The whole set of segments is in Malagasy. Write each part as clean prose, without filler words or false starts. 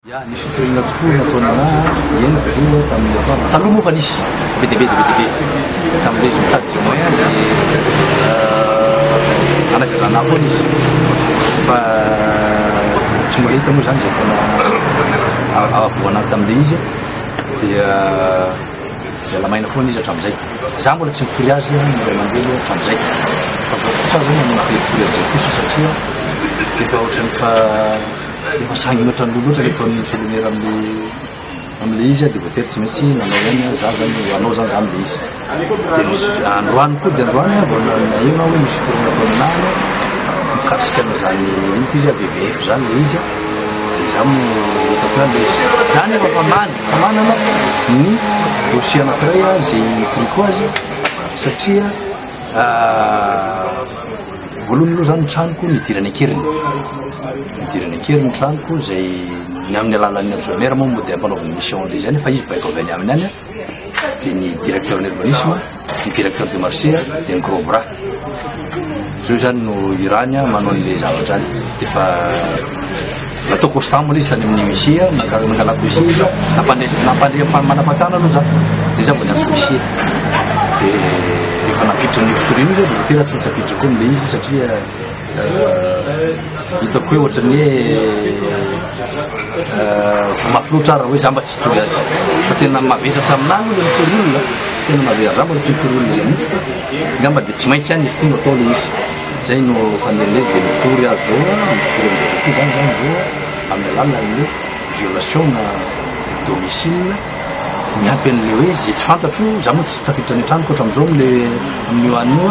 Ya nisy fitorina tokoa nataonana eniko zao tamin'ny taloha moa fa nisy be tamin'ilay izy mitady zay moyen sy anagarana foana izy fa tsy mahita moa zany zay tena avoana tamin'ilay izy dia lamaina foana izy hatramin'izay za mbola tsy mitory azy mbola mandeha hatramin'izay fa zao kosa zany mitory azy kosa satria efa ohatrany fa efa sangy mihoatran'olo loatra rehefa misolonera am'le izy dia voatery tsy maintsy nanao ihany za zany anao zany za am'le izy dia misy androany koa dia androany voalohany io na hoe misy fitorana taminany mikasika an'izany ito izy VVF zany le izy dia za mo hitako hoe le izy zany efa famanana ny dossier anankiray zay triko azy satria voalohany aloha zany tranoko nidirany akeriny ny tranoko zay amin'ny alalan'ny adjourneur moa mody ampanaovany mission le zany fa izy baiko avy any aminy any dia ny directeur d'urbanisme ny directeur de marché dia ny gros bras zao zany no irany manao an'le zavatra any dia fa natao constant moa le izy tany amin'ny huissier nangalako huissier izy nampandre manapakana aloha za dia za mbo niantso huissier dia rehefa nampiditra ny fitorina izy dia voatera tsy maintsy apiditra koa n'le izy satria hitako hoe ohatrany hoe mafilo-tsara hoe za mba tsy hitory azy fa tena mavesatra aminany le mitory olona tena mavesatra za mbola tsy mitory olona zany ngamba dia tsy maintsy any izy ty no atao le izy zay no fandehan'le izy dia mitory azy zao mitory am'zay zany zao amin'ny alalan'le violation na domicile miampy an'le hoe zay tsy fantatro za moa tsy tafiditra ny antranoko hatramin'izao amin'io an'io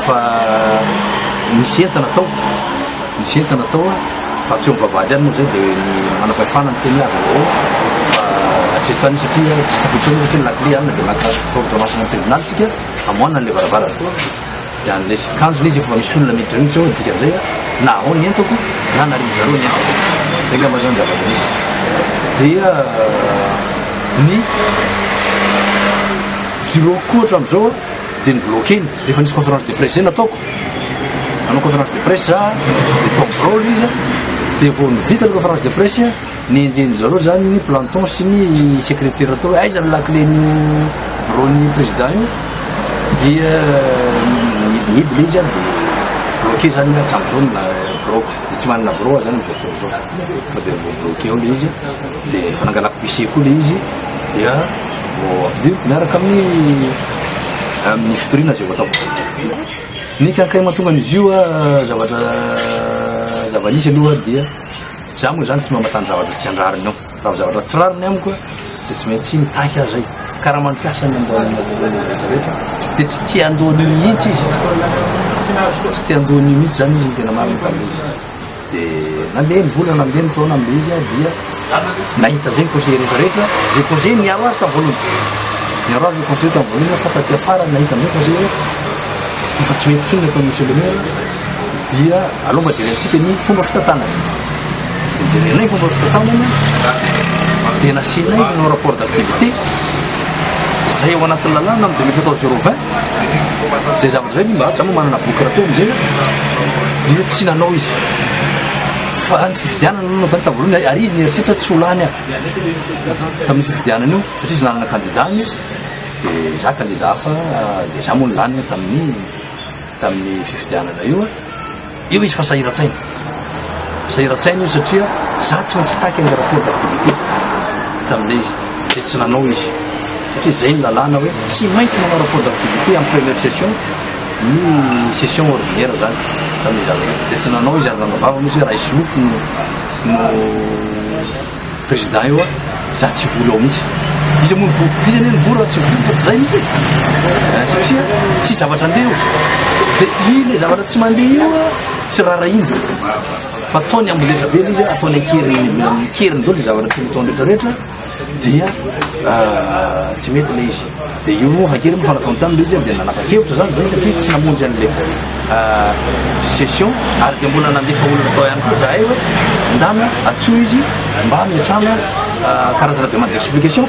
fa misy entana atao fa tsy mivavady any moa zay dia manam-pahefana ny teny avy avao fa atreto any satria tsy tafiditra satria lakle any dia maka ordonnance na tribunal tsika amoana an'le varavara dia an'le kanjony izy efa misy olona miditra mihitsy zao dikan'izay na ao ny entako na narimo zareo ny entako zay ngamba zany zavatra misy dia ny bureau koa hatramin'izao dia ny bloqueny rehefa nisy conférence de presse zay nataoko nanao conférence de presse za dia tombrôle izy dia vao nivita ny conférence de presse ny enjeny zareo zany ny planton sy ny secrétaire atao hoe aiza ny laklen'io bureau ny président io dia nihidy le izy a dia bloqué zany hatramin'izao ny bureau dia tsy manana bureau zany voatao zao fa dia vao bloqué ao le izy dia fa nangalako huissier koa le izy dia vao ampidiriko miaraka amin'ny fitoriana zay voataoko ny kankay mahatonga an'izy io zava-nisy aloha dia za moa zany tsy mamatany zavatra tsy andrariny ao raha zavatra tsy rariny amiko dia tsy maintsy mitaky azy zay karaha mampiasa ny rehetrarehetra dia tsy tia andohan'io mihitsy izy tsy tia andohan'io mihitsy zany izy ny tena marina tamin'le izy dia nandeha ny vola nandeha ny taona am'le izy dia nahita zay ny conseiller rehetrarehetra zay conseiller niaro azy tamin'ny voalohany conseiller tamin'ny voalohany fa taty afara nahita am'zay conseiller fa tsy mety tsony atao monsieur le maire dia aloha mba jerentsika ny fomba fitantanana dia jerenay fomba fitantanana dia nasinay nanao rapport d'activité zay ao anatin'ny lalàna amin'ny 2014-020 zay zavatra zay mba za moa manana boky rahateo am'zay dia tsy nanao izy fa ny fifidianana nanao tany tamin'ny ary izy nieritreritra tsy olany a tamin'ny fifidianana io satria izy nanana candidat any dia za candidat fa dia za moa nylany tamin'ny fifidianana io izy fa sahiratsaina io satria za tsy maintsy taky amin'ny rapport d'activité tamin'le izy dia tsy nanao izy satria zay ny lalàna hoe tsy maintsy manao rapport d'activité amin'ny première session ny session ordinaire zany tamin'le zavatra dia tsy nanao izy azanavavana izy hoe raha isinofo no président io za tsy voly ao mihitsy izy moa izy ane nivory raha tsy voly fa tsy zay mihitsy satria tsy zavatra andeha io dia ile zavatra tsy mandeha io tsy rara iny fa ataony amboletra be le izy ataony akeriny dao le zavatra tsy ataony rehetrarehetra dia tsy mety le izy dia io moa fakery moa fanataony tany le izy dia nanapa-kevitra zany zay satria tsy namonjy an'le session ary dia mbola nandefa olona atao ihany koa zahay hoe ndana atsoa izy mba miatrana karazana demande d'explication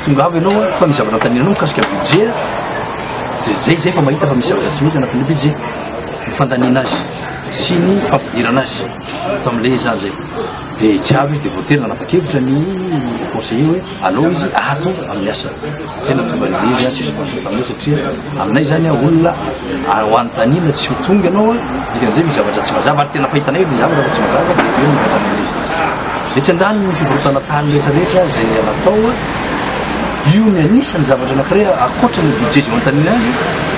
tonga avy ianao fa misy zavatra tanina anao mikasika budget zay fa mahita fa misy zavatra tsy mety anatin'le budget ny fandanina azy sy ny fampidirana azy tam'le zany zay de tsy avy izy de voatery nanapa-kevitra ny conseiller hoe alao izy ato amin'ny asa zay natonga ny izy suspension tam'le satria aminay zany olona ho antanina tsy ho tonga anao dikan'izay misy zavatra tsy mazava ary tena fahitanay le zavatra fa tsy mazava de eo mikatran'le izy de tsy andany ny fivarotana tany rehetrarehetra zay natao io ny anisany zavatra anankiray akoatra ny budget zay mantanina azy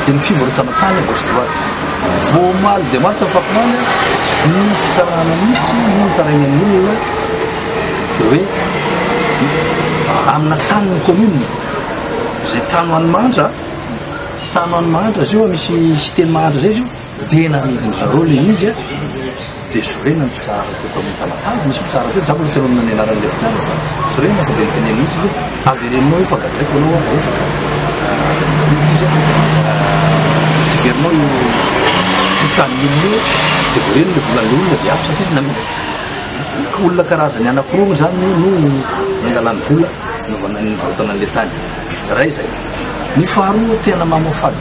de ny fivarotana tany gauche droite vao maly de maly tamin'ny fampimana ny fitsarana mihitsy ny mitarainan'ny olona de hoe amina taniny commune zay tany hoan'ny mahantra zio misy siteny mahantra zay zio de namidiny zareo le izy de sorena ny pitsara teko amin'ny tanatany misy pitsara teo zabo tsy anao ny anaran'le pitsara fa sorena fa de nyteny mihitsy zio averenao io fa gadraiko anao ohatra tsy verinao io tanyolona de voreny le volan'le olona zay afo satria olona karazany anakoroa zany no nangalany vola naovana ny varotana an'le tany ray zay ny faharoa tena mamafady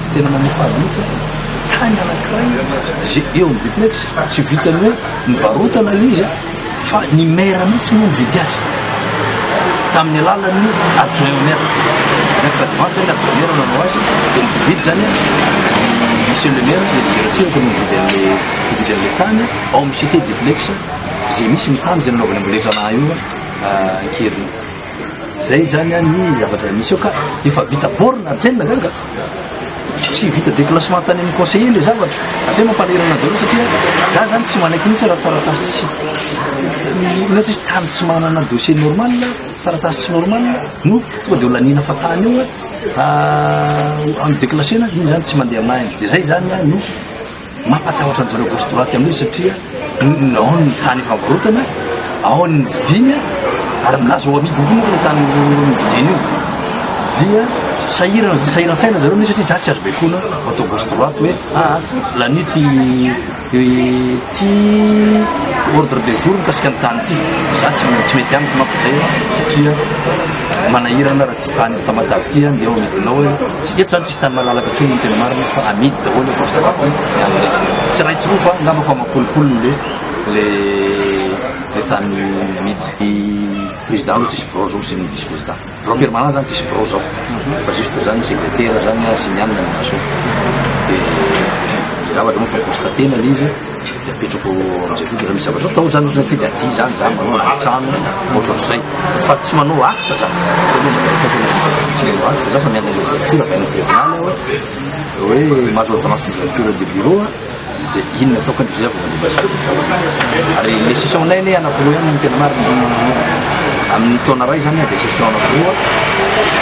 mihitsy tany anankiray zay eo ny duplex tsy vitany hoe nivarotana izy fa ny maire mihitsy no mividy azy tamin'ny alalan'ny adjoint maire nefa zany adjoint maire nanao azy de mividy zany monsieur le maire de direction no mividy an'le tany ao amin'ny cité duplex zay misy ny tany zay nanaovany ambolesana io ankeriny zay zany ny zavatra misy eo ka efa vita borna aryzany nagaga tsy vita déclassement tany amin'ny conseiller le zavatra zay mampalerana zareo satria za zany tsy manaiky mihitsy raha taratasy ohatra izy tany tsy manana dossier normal taratasy tsy normal no tonga de olanina fa tany io amin'ny déclassena iny zany tsy mandeha aminay de zay zany no mampatahotra anjareo gauche droite amin'izy satria ao ny tany favarotana ao ny vidiny ary milaza ho amidy moa le tany vidiny io dia sahiran-tsaina zareo misy satria za tsy azo baikona atao gauche droite hoe lani ty ordre de jour mikasika ny tany ty za tsy mety amiko manko zay satria manahirana raha ty tany tamatavy ty de eo amidinao hoe tsy eto zany tsisy tany malalaka tsony ny tena marina fa amidy daholo gauche droite tsy raha itsiro fa ngamba fa makolokolo le tany midy président aloha tsisy pro zao sy ny vice président reo permanent zany tsisy pro zao fa juste zany secrétaire zany sy mianina ny maso de zavatra moa fa constatena le izy de apetrako amizay foty raha misy zavatra atao zany ohatry ty de aty zany za manao trano ohatr'zay fa tsy manao acte za tsy manao acte za fa mianina ouverture avy any tribunal hoe mahazo ordonnance d'ouverture de bureau de inona ataoko ny visa vao mandeha bazary ary le session nay ne anakoroa ihany ny tena marina amin'ny taona ray zany de session anakoroa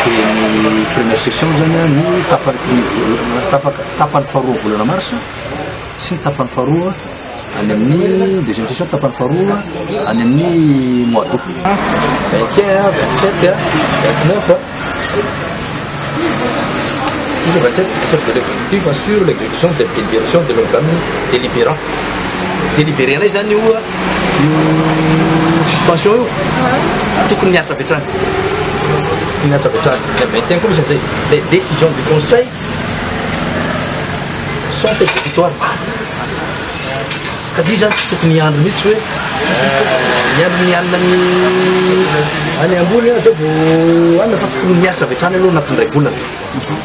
de ny première session zany ny tapany faharoa volana marsa sy ny tapany faharoa any amin'ny deuxième session tapany faharoa any amin'ny mois d'août 21 27 29 le 27 de l'exécutif assure l'exécution de délibération de l'organe délibérant. Délibéré anay zany io suspension io tokony miatra avy hatrany miatra avy hatrany le 21 koa misy an'izay les décisions du conseil sont exécutoires kadri zany tsy tokony andro mihitsy hoe miandro mianina ny any ambony zao vo anina fa tokony miatra avy hatrany aloha anatin'ny ray volana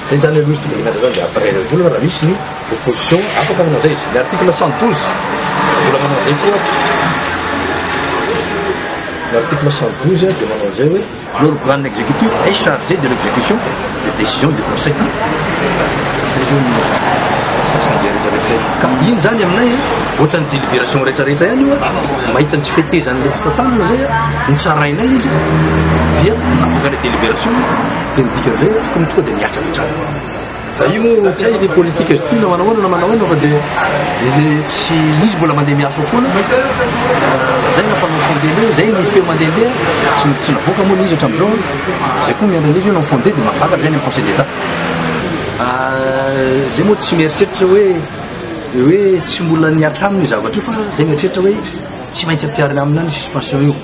zay zany aloha izy tokony miatra zany de après ray volana raha misy ny opposition afaka manao zay izy ny article 112 vola manao zay koa l'article 112 de manao zay hoe l'organe exécutif est chargé de l'exécution des décisions du conseil ka iny zany aminay ohatrany délibération rehetrarehetra ihany io mahita ny tsy fetezan'le fitantanana zay nitsarainay izy dia afaka le délibération de nidikan'izay tokony tonga de miatra vitrany fa io moa tsy hay le politique izy ty na manahoana na manahoana fa de izy tsy izy mbola mandeha miaso foana zay na fanao fondele zay ny feo mandehandeha tsy navoaka moa le izy hatram'izao zay koa miandran'izy io na fondé de mapakatra zay ny conseil d'état zay moa tsy mieritreritra hoe tsy mbola niatra aminy zavatra io fa zay mieritreritra hoe tsy maintsy ampiarina aminany suspension io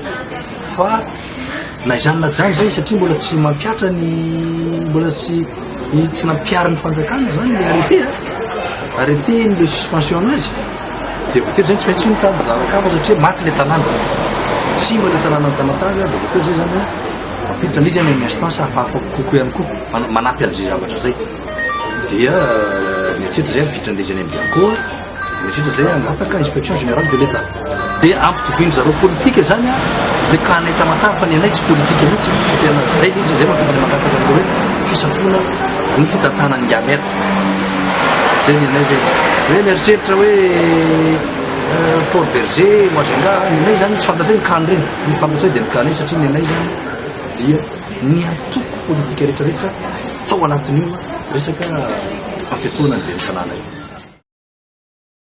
fa na izany na jany zay satria mbola tsy mampiatra mbola tsy nampiary ny fanjakana zany le arrêté ny le suspension anazy dia voatery zany tsy maintsy mitady zavakava satria maty le tanàna simba le tanàna ny Tamatave dia voatery zay zany hoe mampiditra an'izy any amin'ny instance hafahafa kokoa ihany koa manampy an'izay zavatra zay dia mieritreritra zay ampiditra an'izy any amin'ny Bianco mieritreritra zay angataka inspection générale de l'État dia ampitoviany zareo politika zany le kana Tamatave fa ny anay tsy politika mihitsy tena zay le izy zay mahatonga le mangataka an'ireo hoe fisafona ny fitantanan'ny Gamer zay ny anay zay hoe mieritreritra hoe Port Berger Moisinga ny anay zany tsy fantatry ny kana reny ny fantatry dia ny kana satria ny anay zany dia ny antoko politika rehetrarehetra tao anatin'io resaka fampiatoana ny be ny tanàna io